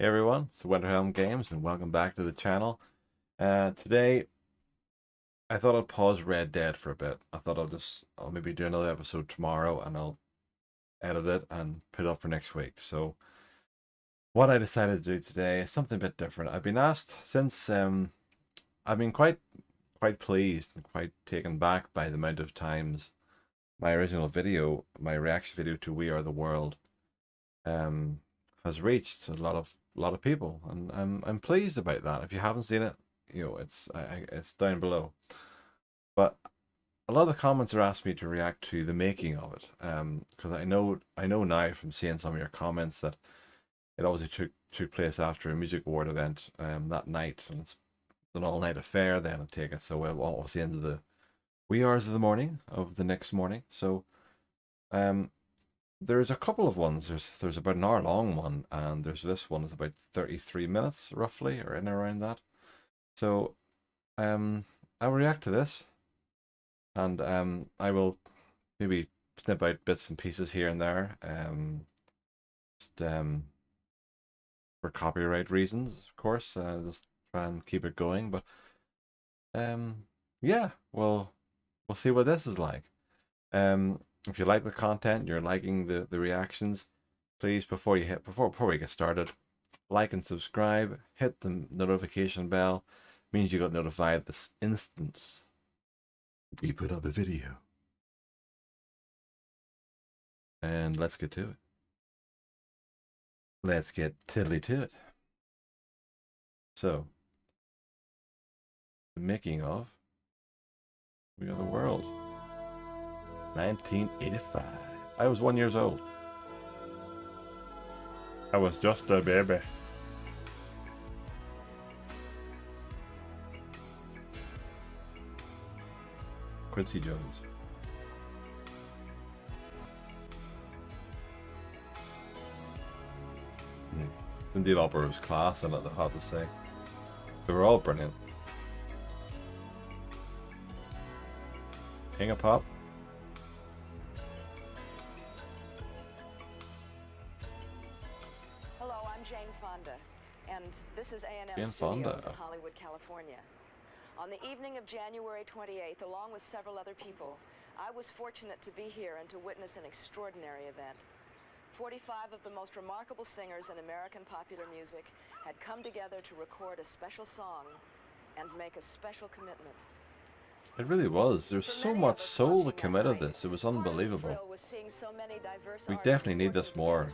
Hey everyone, it's Winterhelm Games and welcome back to the channel. Today I thought I'd pause Red Dead for a bit. I thought I'll maybe do another episode tomorrow and I'll edit it and put it up for next week. So what I decided to do today is something a bit different. I've been asked since I've been quite pleased and quite taken back by the amount of times my original video, my reaction video to We Are the World, has reached a lot of people, and I'm pleased about that. If you haven't seen it, it's down below. But a lot of the comments are asking me to react to the making of it, because I know now from seeing some of your comments that it obviously took place after a music award event that night, and it's an all-night affair. Then I take it, so it was the end of the wee hours of the morning of the next morning. So there's a couple of ones. There's about an hour long one, and there's this one is about 33 minutes roughly, or in and around that. So I'll react to this, and I will maybe snip out bits and pieces here and there, just for copyright reasons, of course. Just try and keep it going, but yeah, we'll see what this is like. If you like the content, you're liking the reactions, please, before we get started, like and subscribe, hit the notification bell. It means you got notified this instant we put up a video. And let's get to it. Let's get tiddly to it. So, the making of We Are the World, 1985. I was 1 year old. I was just a baby. Quincy Jones. Cindy Lauper was class in it, I have to say. They were all brilliant. King of Pop. Hello, I'm Jane Fonda, and this is A&M Jane Studios Fonda. in Hollywood, California. On the evening of January 28th, along with several other people, I was fortunate to be here and to witness an extraordinary event. 45 of the most remarkable singers in American popular music had come together to record a special song and make a special commitment. It really was. There's so much soul to come out of this. It was unbelievable. We definitely need this more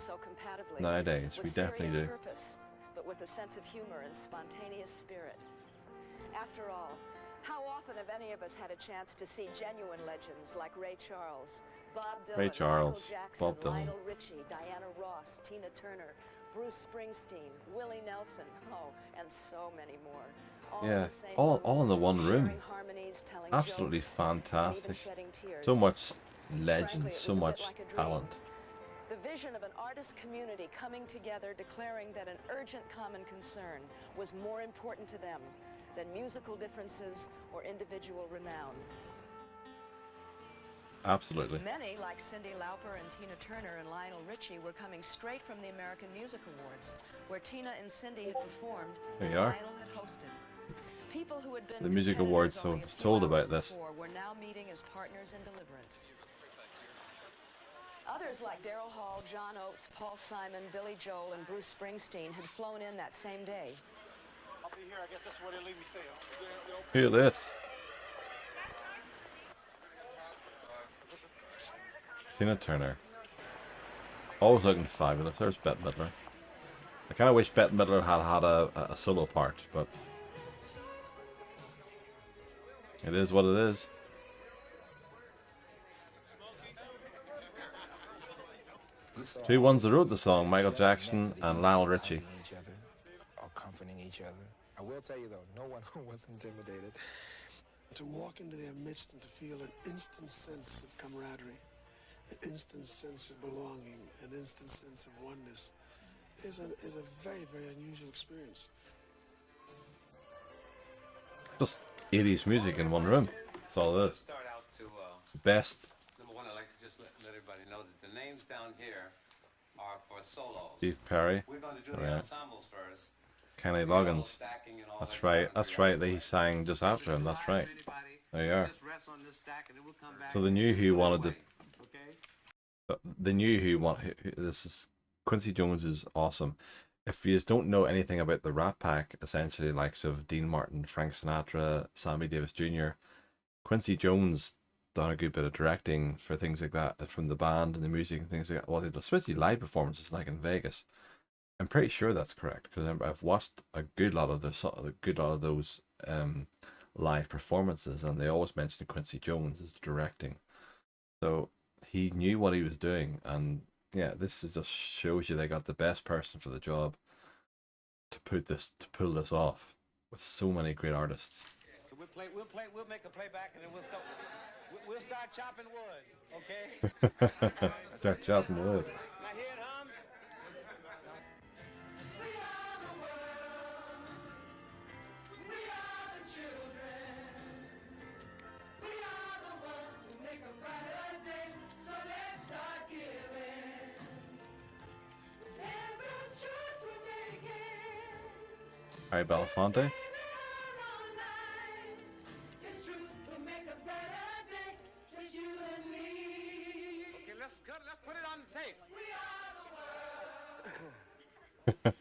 nowadays. We definitely do. Purpose, but with a sense of humor and spontaneous spirit. After all, how often have any of us had a chance to see genuine legends like Ray Charles, Bob Dylan, Ray Charles, Michael Jackson, Bob Dylan, Lionel Richie, Diana Ross, Tina Turner, Bruce Springsteen, Willie Nelson, and so many more. Yeah, all in the one room. Absolutely fantastic. So much legend, so much talent. The vision of an artist community coming together, declaring that an urgent common concern was more important to them than musical differences or individual renown. Absolutely. Many, like Cyndi Lauper and Tina Turner and Lionel Richie, were coming straight from the American Music Awards, where Tina and Cyndi had performed and Lionel had hosted. People who had been the Music Awards, so I was told about this. Were now meeting as partners in deliverance. Others like Daryl Hall, John Oates, Paul Simon, Billy Joel, and Bruce Springsteen had flown in that same day. I'll be here. I guess this is where they leave me stay. Hear this. Tina Turner. Always looking fabulous. There's Bette Midler. I kind of wish Bette Midler had a solo part, but it is what it is. Two ones that wrote the song, Michael Jackson and Lionel Richie. Or comforting each other. I will tell you though, no one was intimidated. To walk into their midst and to feel an instant sense of camaraderie, an instant sense of belonging, an instant sense of oneness is a very, very unusual experience. Just 80s music in one room. That's all it is. Best. Number one, I'd like to just let everybody know that the names down here are for solos. Steve Perry. We're going to do Oh, the yeah. ensembles first. Kenny You know, Loggins. stacking and all That's that right. kind of That's right. They preoccupied. sang just after him. That's right. There you are. Just rest on this stack and then we'll come back. So they knew who wanted to. Okay? They knew who wanted. This is Quincy Jones is awesome. If you just don't know anything about the Rat Pack, essentially likes of Dean Martin, Frank Sinatra, Sammy Davis Jr., Quincy Jones done a good bit of directing for things like that from the band and the music and things like that. Well, especially live performances like in Vegas. I'm pretty sure that's correct because I've watched a good lot of those live performances, and they always mention Quincy Jones as directing. So he knew what he was doing, and yeah, this is just shows you they got the best person for the job to pull this off with so many great artists. So we'll make a playback and then we'll start chopping wood, okay? Start chopping wood. Now here it hums. Harry Belafonte. Okay, let's put it on the tape.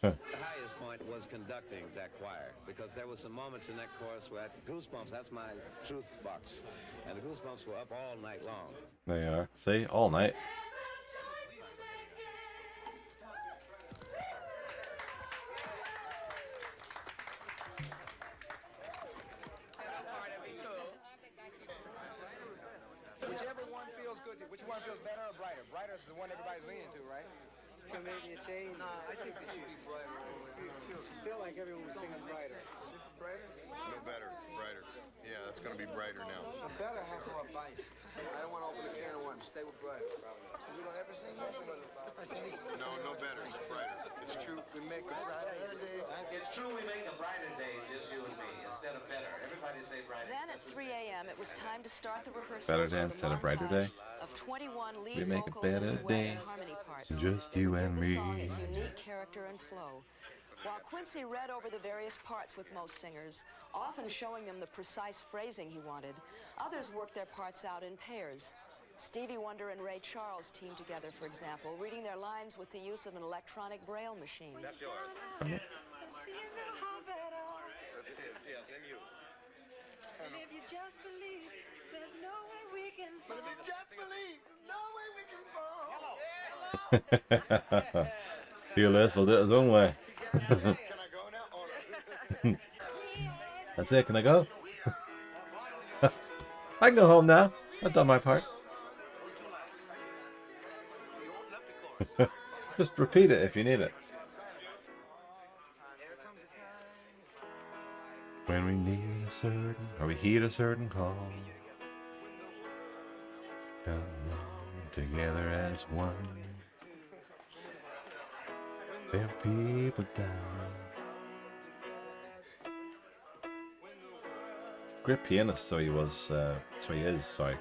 The highest point was conducting that choir because there were some moments in that chorus where goosebumps, that's my truth box, and the goosebumps were up all night long. There you are. See, all night. Whichever one feels good to you. Which one feels better or brighter? Brighter is the one everybody's leaning to, right? Maybe a change. Nah, I think it should be brighter all the way. I feel like everyone was singing brighter. This is brighter? No better, brighter. Yeah, it's going to be brighter now. The better has more bite. I don't want to open a can of worms. Stay with brighter. So we don't ever sing this? No, no better, it's brighter. It's true. We make a brighter day. It's true we make a brighter day, just you and me, instead of better. Everybody say brighter. Then at 3 a.m. it was time to start the rehearsals. Better for day the instead of brighter montage day. Of 21 lead We make a vocals and better duet day. and harmony parts. Just you Give and the me. song its unique character and flow. While Quincy read over the various parts with most singers, often showing them the precise phrasing he wanted, others worked their parts out in pairs. Stevie Wonder and Ray Charles teamed together, for example, reading their lines with the use of an electronic braille machine. That's yours. That's his. Yeah, then you. And if you just believe, there's no way we can fall. If you just believe, there's no way we can fall. Fearless will do it his own way. Can I go now? Oh, no. That's it. Can I go? I can go home now. I've done my part. Just repeat it if you need it. When we need a certain, or we heed a certain call, come on together as one. There are people down. Great pianist, so he was. So he is. Sorry.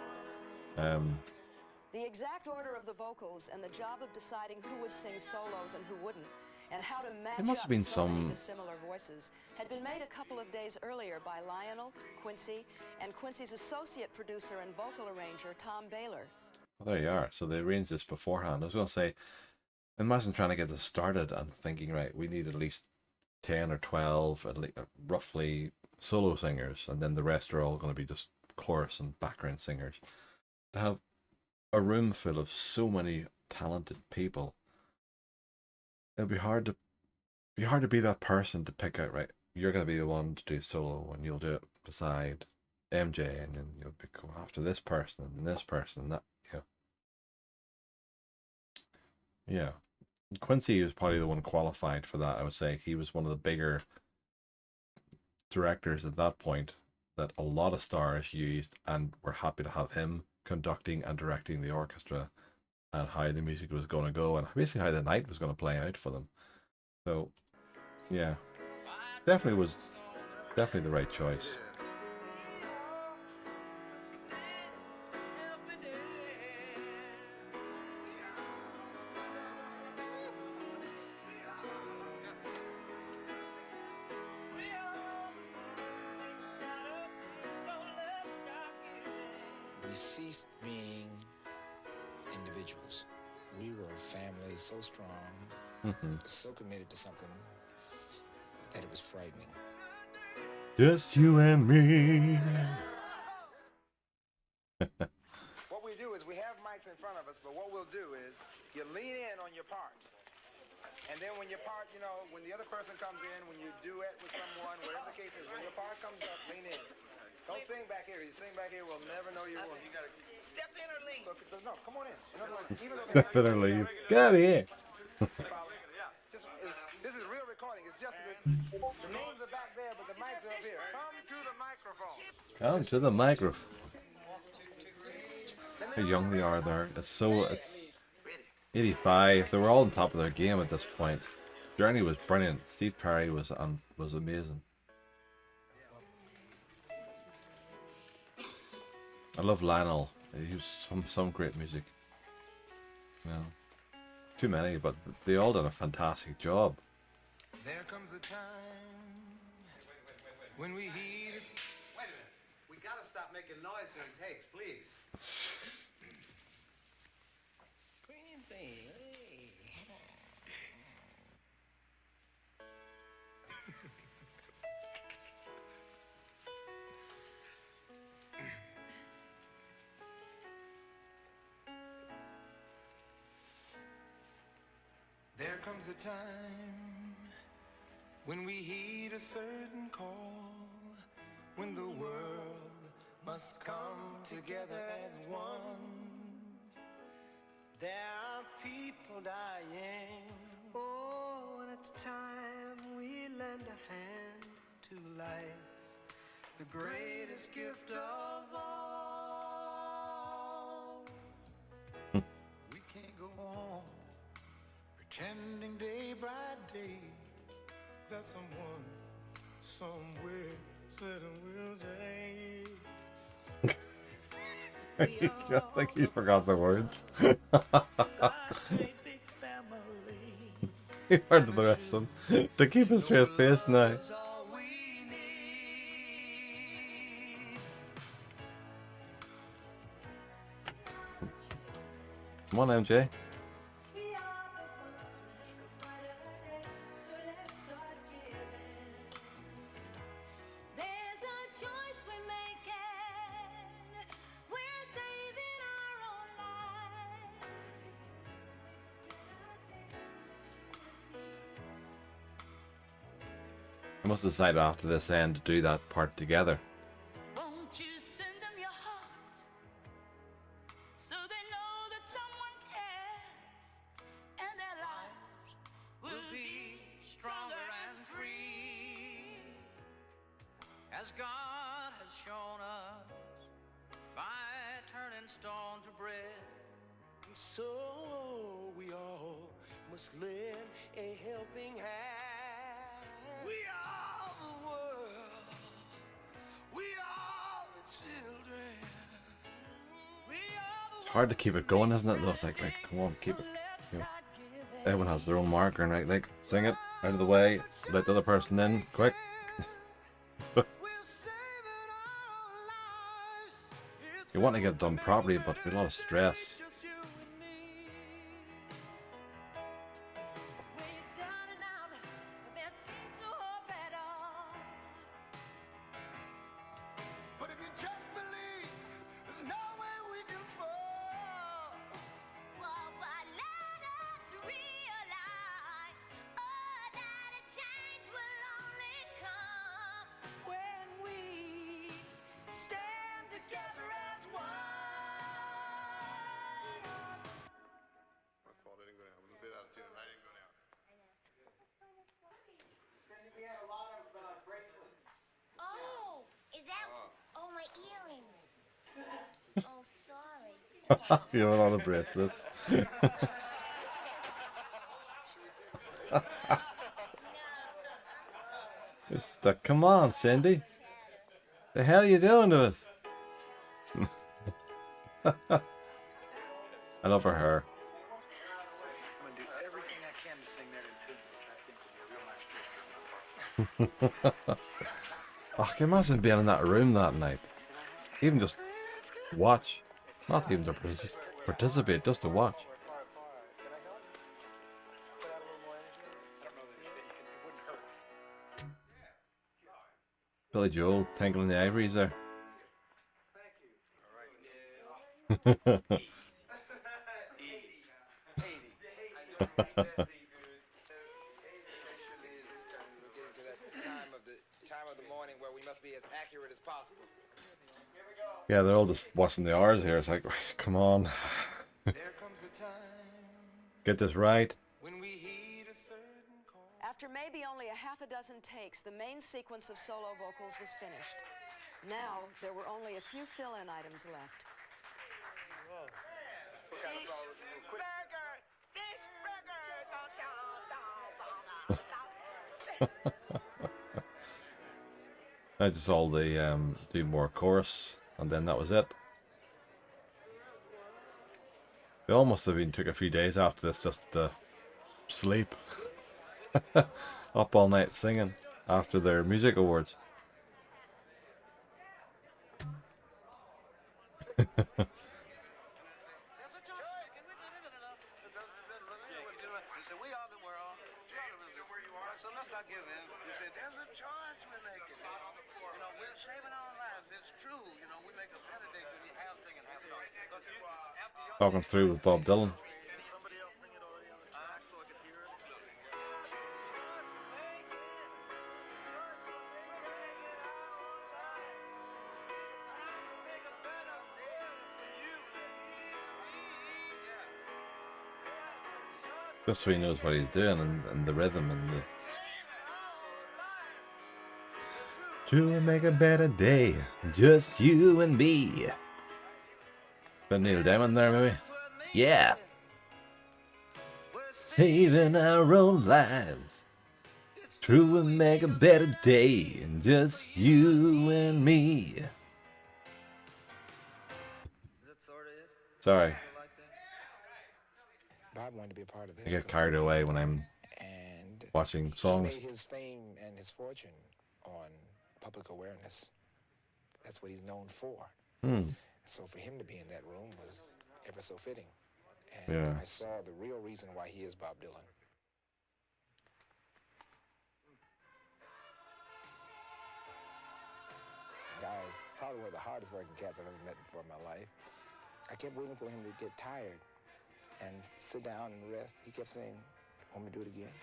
The exact order of the vocals and the job of deciding who would sing solos and who wouldn't, and how to match must have up been so many some- dissimilar voices, had been made a couple of days earlier by Lionel, Quincy, and Quincy's associate producer and vocal arranger, Tom Baylor. Well, there you are. So they arranged this beforehand. I was going to say, imagine trying to get this started and thinking, right, we need at least 10 or 12, at least, roughly, solo singers, and then the rest are all going to be just chorus and background singers. To have a room full of so many talented people, it'll be hard to be that person to pick out, right, you're going to be the one to do solo, and you'll do it beside MJ, and then you'll go after this person and this person and that, you know. Yeah. Quincy was probably the one qualified for that, I would say. He was one of the bigger directors at that point that a lot of stars used, and were happy to have him conducting and directing the orchestra and how the music was going to go and basically how the night was going to play out for them. So, yeah, definitely the right choice. We ceased being individuals. We were a family so strong, so committed to something that it was frightening. Just you and me. What we do is we have mics in front of us, but what we'll do is you lean in on your part. And then when your part, you know, when the other person comes in, when you duet with someone, whatever the case is, when your part comes up, lean in. Don't sing back here. You sing back here, we'll never know your voice. You gotta Step in or leave. So, no, come on in. In other words, even though Step in or leave. Get out of here. this is real recording. It's just the names are back there, but the mics are up here. Come to the microphone. Come to the microphone. How young they are there. It's 85. They were all on top of their game at this point. Journey was brilliant. Steve Perry was amazing. I love Lionel. He was some great music. You know, too many, but they all did a fantastic job. There comes a time when we heed. Wait a minute. We gotta stop making noise during takes, please. Green thing. There comes a time when we heed a certain call, when the world must come together as one. There are people dying. Oh, and it's time we lend a hand to life, the greatest gift of all. We can't go on pretending day by day that someone somewhere said it will change. I think he forgot the words. He heard the rest of them. To keep a straight face now. Come on, MJ. I must decide after this end to do that part together. Won't you send them your heart so they know that someone cares and their lives will be stronger and free, As God has shown us by turning stone to bread. And so we all must lend a helping hand. We are the world. We are the children. We are the It's hard to keep it going, isn't it? Though it's like, come on, keep it. You know, everyone has their own marker, and right, like, sing it out of the way, let the other person in, quick. You want to get it done properly, but with a lot of stress. But if you just believe, there's no way we can fall. well, but let us realize, oh, that a change will only come when we stand together as one. My fault, I didn't go down. I'm a bit out of tune. I didn't go down. We had a lot of bracelets. Oh, is that? Oh, my earrings. Oh, sorry. You have a lot of bracelets. It's the, come on, Cindy. The hell are you doing to us? I love her hair. I'm going to do everything I can to sing that in tune, which I think will be a real nice gesture on my part. Oh, can you imagine being in that room that night? Even just Watch. Not even to participate, just to watch. Billy Joel tinkling the ivories there. Yeah, they're all just watching the hours here. It's like, come on. Get this right. After maybe only a half a dozen takes, the main sequence of solo vocals was finished. Now, there were only a few fill-in items left. I just all the do more chorus, and then that was it. They almost have been took a few days after this just to sleep. Up all night singing after their music awards. Talking through with Bob Dylan. Just so he knows what he's doing and the rhythm and the... To make a better day, just you and me. Got Neil Diamond there, maybe? Yeah. Saving our own lives. True and make a better day, just you and me. Sorry. Bob wanted to be a part of this. I get carried away when I'm watching songs. He made his fame and his fortune on public awareness. That's what he's known for. So for him to be in that room was ever so fitting. And I saw the real reason why he is Bob Dylan. Guys, probably one of the hardest working cats I've ever met before in my life. I kept waiting for him to get tired and sit down and rest. He kept saying, want me to do it again?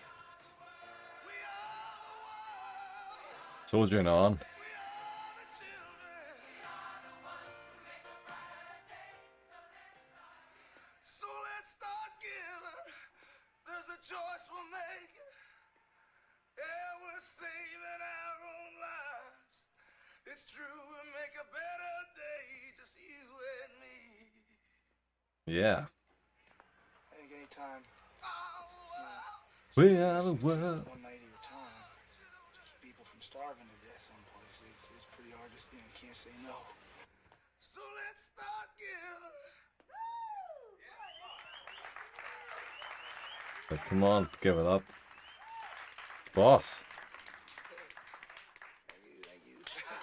Soldiering on. So let's start giving. There's a choice we'll make. Yeah, we're saving our own lives. It's true, we'll make a better day, just you and me. Yeah. Anytime. We are the world. One night at a time. Keep people from starving to death someplace. It's pretty hard to, you can't say no. So let's start giving. But come on, give it up. Boss.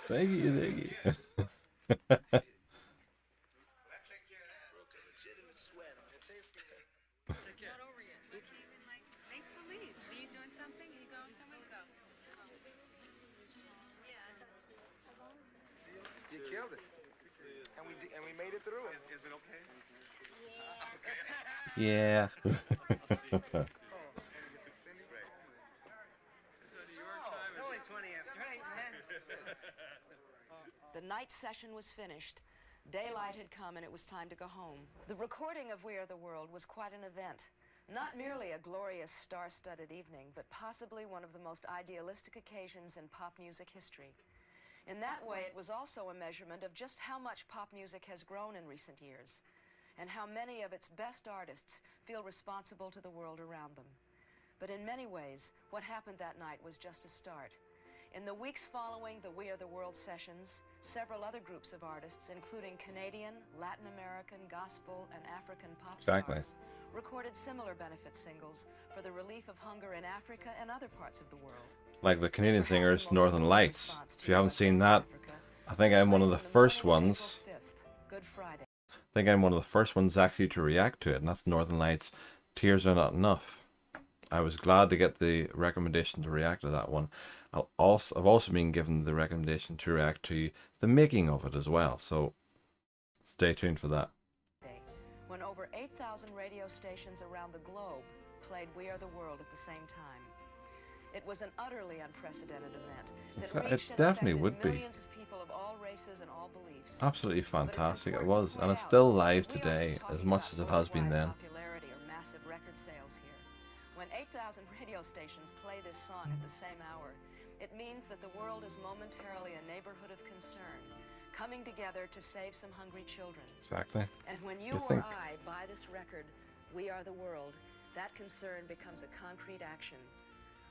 Thank you. You killed it. And we made it through it. Is it okay? Yeah. The night session was finished. Daylight had come and it was time to go home. The recording of We Are the World was quite an event. Not merely a glorious star-studded evening, but possibly one of the most idealistic occasions in pop music history. In that way, it was also a measurement of just how much pop music has grown in recent years, and how many of its best artists feel responsible to the world around them. But in many ways, what happened that night was just a start. In the weeks following the We Are the World sessions, several other groups of artists, including Canadian, Latin American, gospel, and African pop stars, recorded similar benefit singles for the relief of hunger in Africa and other parts of the world. Like the Canadian singers, Northern Lights. If you haven't seen that, I think I'm one of the first ones think I'm one of the first ones actually to react to it, and that's Northern Lights, Tears Are Not Enough. I was glad to get the recommendation to react to that one. I've also been given the recommendation to react to the making of it as well, so stay tuned for that. When over 8,000 radio stations around the globe played We Are the World at the same time. It was an utterly unprecedented event that reached it definitely would be millions of people of all races and all beliefs. Absolutely fantastic. It was, and it's still live today as much as it has been then. Popularity or massive record sales here. When 8,000 radio stations play this song at the same hour, it means that the world is momentarily a neighborhood of concern, coming together to save some hungry children. Exactly. And when you or I buy this record, We Are the World, that concern becomes a concrete action.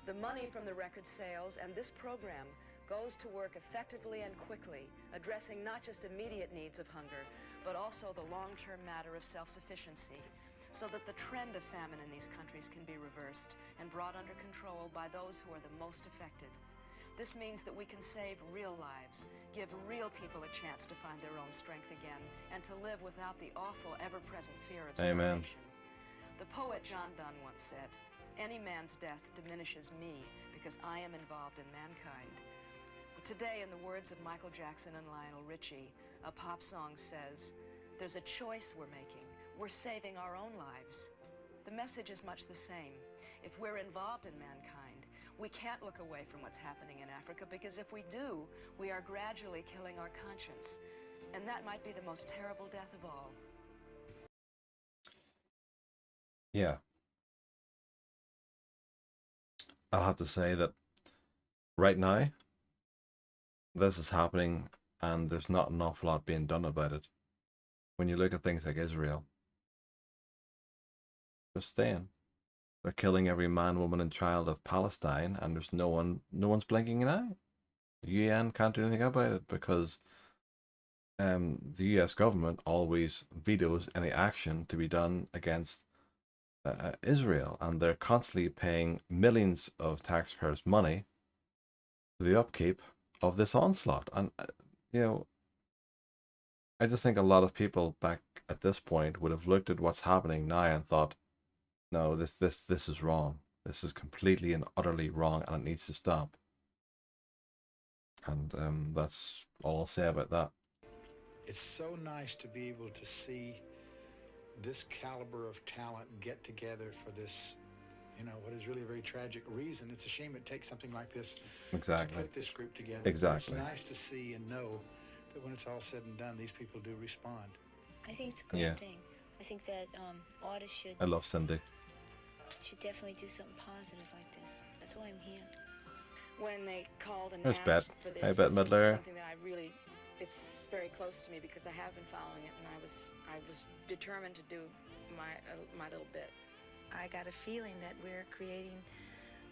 The money from the record sales and this program goes to work effectively and quickly, addressing not just immediate needs of hunger, but also the long-term matter of self-sufficiency, so that the trend of famine in these countries can be reversed and brought under control by those who are the most affected. This means that we can save real lives, give real people a chance to find their own strength again, and to live without the awful, ever-present fear of starvation. The poet John Donne once said, "Any man's death diminishes me because I am involved in mankind." But today, in the words of Michael Jackson and Lionel Richie, a pop song says, "There's a choice we're making. We're saving our own lives." The message is much the same. If we're involved in mankind, we can't look away from what's happening in Africa, because if we do, we are gradually killing our conscience. And that might be the most terrible death of all. Yeah. I'll have to say that right now, this is happening and there's not an awful lot being done about it. When you look at things like Israel, they're staying. They're killing every man, woman, and child of Palestine, and there's no one's blinking an eye. The UN can't do anything about it because the US government always vetoes any action to be done against Israel, and they're constantly paying millions of taxpayers' money for the upkeep of this onslaught. And I just think a lot of people back at this point would have looked at what's happening now and thought, no, this is wrong. This is completely and utterly wrong, and it needs to stop. And that's all I'll say about that. It's so nice to be able to see this caliber of talent get together for this, what is really a very tragic reason. It's a shame it takes something like this to put this group together. Exactly. It's nice to see and know that when it's all said and done, these people do respond. I think it's a great thing. I think that artists should... I love Cindy. Should definitely do something positive like this. That's why I'm here. When they called and asked for this, hey, Bet Midler. Something that it's very close to me because I have been following it, and I was determined to do my little bit. I got a feeling that we're creating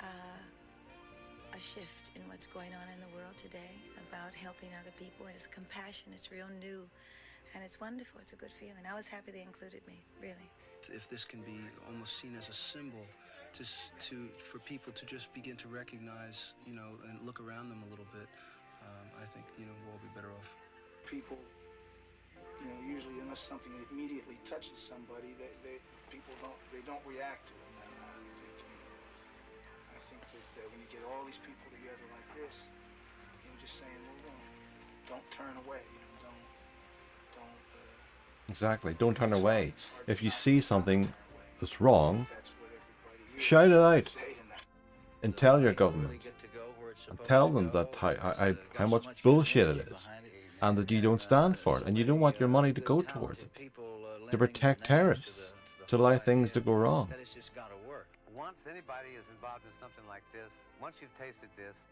a shift in what's going on in the world today about helping other people. It's compassion. It's real new, and it's wonderful. It's a good feeling. I was happy they included me, really. If this can be almost seen as a symbol for people to just begin to recognize, and look around them a little bit, I think, we'll all be better off. People, usually unless something immediately touches somebody, people don't react to it. And I think that when you get all these people together like this, just saying, well, don't turn away, Exactly. Don't turn away. If you see something that's wrong, shout it out and tell your government and tell them that how much bullshit it is, and that you don't stand for it, and you don't want your money to go towards it, to protect terrorists, to allow things to go wrong. That it's just got to work. Once anybody is involved in something like this, once you've tasted this,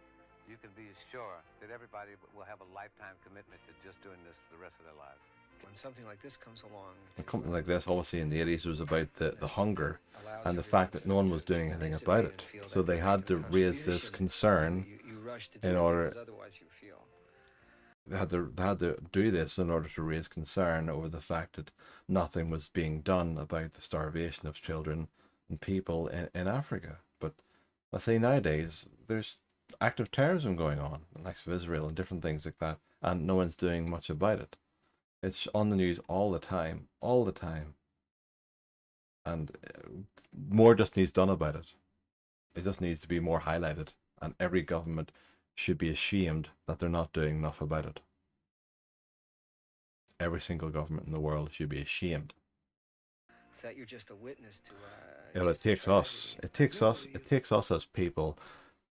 you can be sure that everybody will have a lifetime commitment to just doing this for the rest of their lives. When something like this comes along... Something like this, obviously in the 80s, was about the hunger and the fact that no one was doing anything about it. So they had to raise this concern in order... They had to do this in order to raise concern over the fact that nothing was being done about the starvation of children and people in Africa. But I say nowadays, there's active terrorism going on, in the likes of Israel and different things like that, and no one's doing much about it. It's on the news all the time, all the time. And more just needs done about it. It just needs to be more highlighted. And every government should be ashamed that they're not doing enough about it. Every single government in the world should be ashamed. That you're just a witness to. It takes us. It takes us as people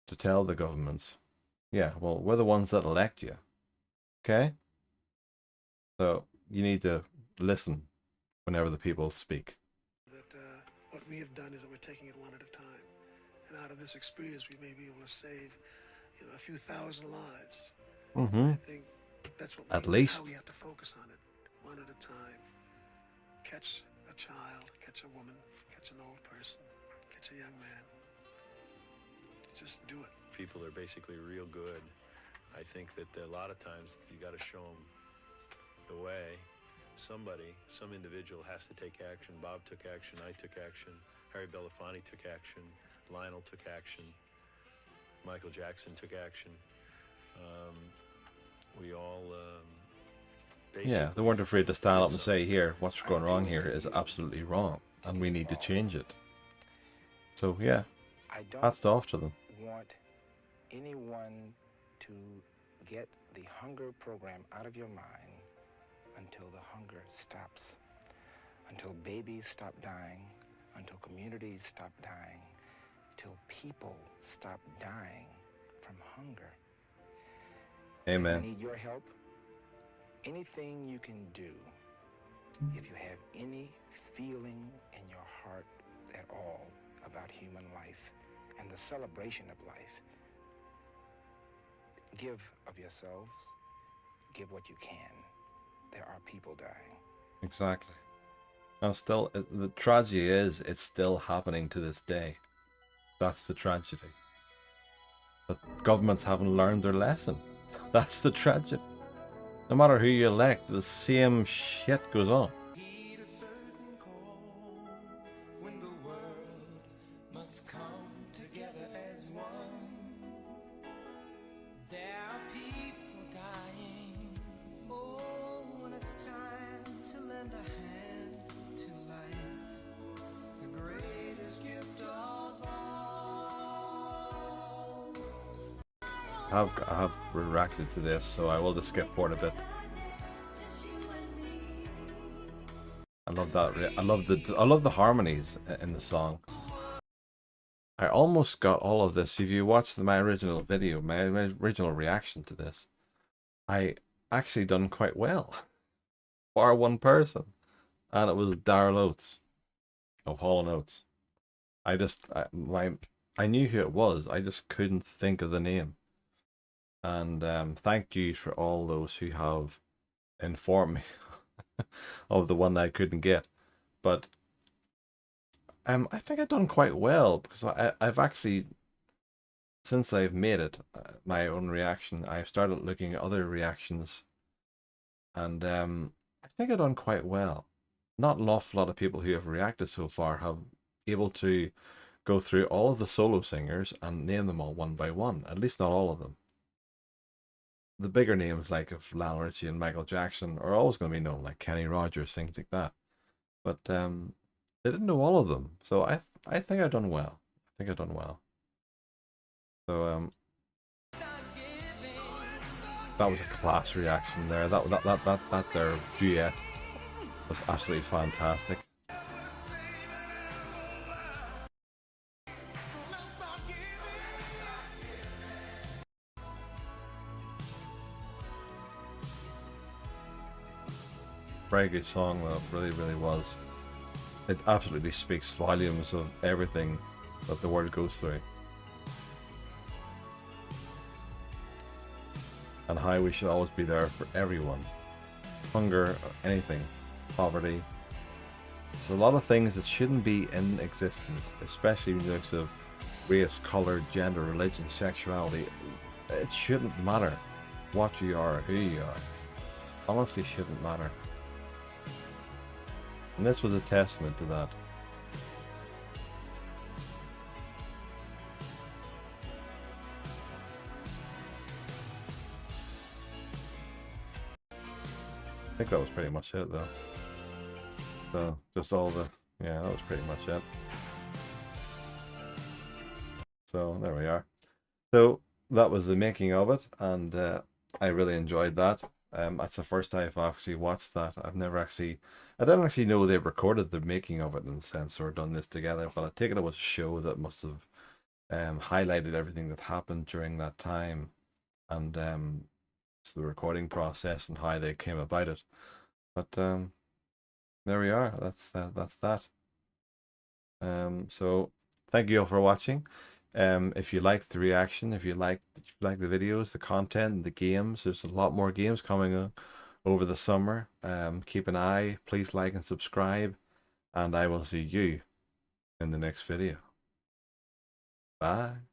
to tell the governments, yeah, well, we're the ones that elect you. Okay? So you need to listen whenever the people speak. That what we have done is that we're taking it one at a time. And out of this experience, we may be able to save, a few thousand lives. Mm-hmm. I think that's what at least. How we have to focus on it, one at a time. Catch a child, catch a woman, catch an old person, catch a young man. Just do it. People are basically real good. I think that a lot of times you got to show them the way. Some individual has to take action. Bob took action, I took action, Harry Belafonte took action, Lionel took action, Michael Jackson took action. We all yeah, they weren't afraid to stand up and say, here, what's going wrong here is absolutely wrong, and we need to change it. So yeah, hats off to them. I don't want anyone to get the hunger program out of your mind until the hunger stops, until babies stop dying, until communities stop dying, till people stop dying from hunger. Amen. I need your help. Anything you can do, if you have any feeling in your heart at all about human life and the celebration of life, give of yourselves, give what you can. There are people dying. Exactly. And still, the tragedy is, it's still happening to this day. That's the tragedy. That governments haven't learned their lesson. That's the tragedy. No matter who you elect, the same shit goes on. I have reacted to this, so I will just skip forward a bit. I love that. I love the harmonies in the song. I almost got all of this. If you watched my original video, my original reaction to this, I actually done quite well, bar one person, and it was Daryl Oates of Hall & Oates. I knew who it was. I just couldn't think of the name. And thank you for all those who have informed me of the one I couldn't get. But I think I've done quite well, because I've actually, since I've made it my own reaction, I've started looking at other reactions, and I think I've done quite well. Not an awful lot of people who have reacted so far have able to go through all of the solo singers and name them all one by one. At least not all of them. The bigger names like of Lionel Richie and Michael Jackson are always going to be known, like Kenny Rogers, things like that. But they didn't know all of them, so I think I've done well. I think I've done well. So that was a class reaction there. That their duet was absolutely fantastic. Very good song though, really, really was. It absolutely speaks volumes of everything that the world goes through. And how we should always be there for everyone. Hunger, anything, poverty. It's a lot of things that shouldn't be in existence, especially when looks of race, colour, gender, religion, sexuality. It shouldn't matter what you are or who you are. Honestly, shouldn't matter. And this was a testament to that. think that was pretty much it though. So just all the, yeah, that was pretty much it. So there we are. So that was the making of it, and I really enjoyed that. That's the first time I've actually watched that. I didn't actually know they recorded the making of it in a sense or done this together, but I take it was a show that must have highlighted everything that happened during that time, and the recording process and how they came about it. But there we are. That's that. So thank you all for watching. If you liked the reaction, if you like the videos, the content, the games, there's a lot more games coming over the summer. Keep an eye. Please like and subscribe, and I will see you in the next video. Bye.